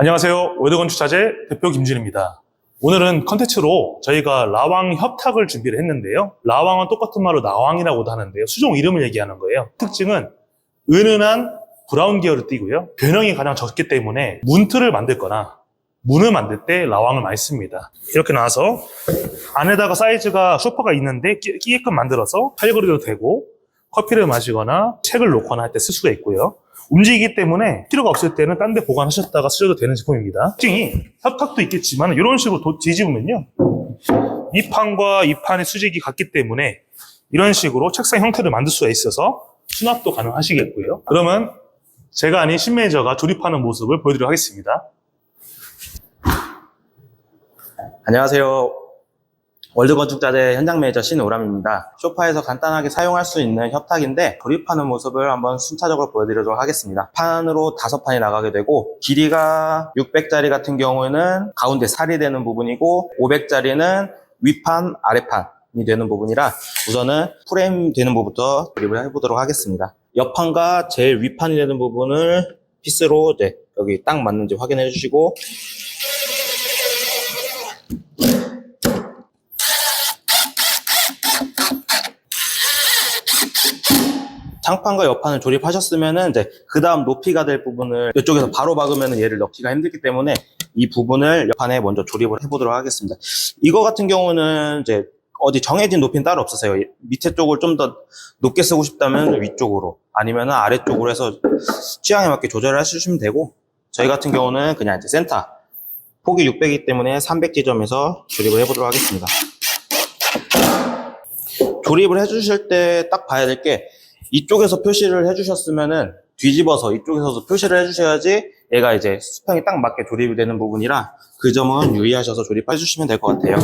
안녕하세요. 월드건축자재 대표 김준입니다. 오늘은 컨텐츠로 저희가 라왕 협탁을 준비를 했는데요. 라왕은 똑같은 말로 나왕이라고도 하는데요. 수종 이름을 얘기하는 거예요. 특징은 은은한 브라운 계열을 띠고요. 변형이 가장 적기 때문에 문틀을 만들거나 문을 만들 때 라왕을 많이 씁니다. 이렇게 나와서 안에다가 사이즈가 소파가 있는데 끼게끔 만들어서 팔걸이도 되고 커피를 마시거나 책을 놓거나 할 때 쓸 수가 있고요. 움직이기 때문에 필요가 없을 때는 딴 데 보관하셨다가 쓰셔도 되는 제품입니다. 특징이 협탁도 있겠지만 이런 식으로 뒤집으면요. 이 판과 이 판의 수직이 같기 때문에 이런 식으로 책상 형태를 만들 수가 있어서 수납도 가능하시겠고요. 그러면 제가 아닌 신 매니저가 조립하는 모습을 보여드리도록 하겠습니다. 안녕하세요. 월드건축자재 현장 매니저 신오람입니다. 소파에서 간단하게 사용할 수 있는 협탁인데 조립하는 모습을 한번 순차적으로 보여드리도록 하겠습니다. 판으로 5판이 나가게 되고 길이가 600짜리 같은 경우에는 가운데 살이 되는 부분이고 500짜리는 위판, 아래판이 되는 부분이라 우선은 프레임 되는 부분부터 조립을 해보도록 하겠습니다. 옆판과 제일 윗판이 되는 부분을 피스로 이제 여기 딱 맞는지 확인해 주시고 장판과 옆판을 조립하셨으면은 이제 그 다음 높이가 될 부분을 이쪽에서 바로 박으면 얘를 넣기가 힘들기 때문에 이 부분을 옆판에 먼저 조립을 해보도록 하겠습니다. 이거 같은 경우는 이제 어디 정해진 높이는 따로 없으세요. 밑에 쪽을 좀 더 높게 쓰고 싶다면 위쪽으로 아니면 아래쪽으로 해서 취향에 맞게 조절을 해주시면 되고 저희 같은 경우는 그냥 이제 센터 폭이 600이기 때문에 300 지점에서 조립을 해보도록 하겠습니다. 조립을 해주실 때 딱 봐야 될 게 이쪽에서 표시를 해주셨으면은 뒤집어서 이쪽에서도 표시를 해주셔야지 얘가 이제 수평이 딱 맞게 조립이 되는 부분이라 그 점은 유의하셔서 조립해 주시면 될 것 같아요.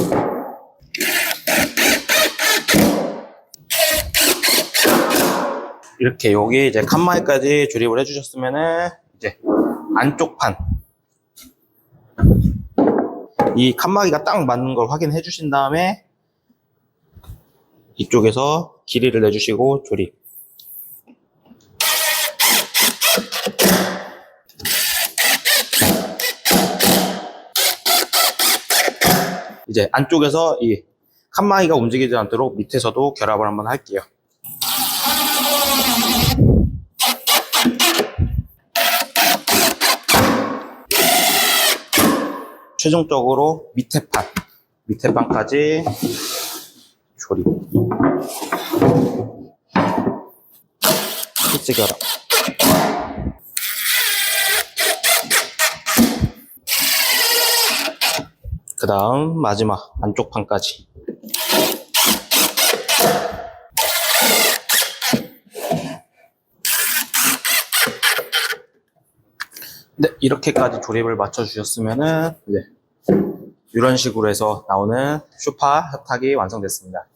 이렇게 여기 이제 칸마이까지 조립을 해주셨으면은 이제 안쪽 판 이 칸막이가 딱 맞는 걸 확인해 주신 다음에 이쪽에서 길이를 내주시고 조립. 이제 안쪽에서 이 칸막이가 움직이지 않도록 밑에서도 결합을 한번 할게요. 최종적으로 밑에 판까지 조립. 피스 결합. 그 다음 마지막 안쪽 판까지. 네, 이렇게까지 조립을 맞춰 주셨으면은 이제 이런 식으로 해서 나오는 소파 협탁이 완성됐습니다.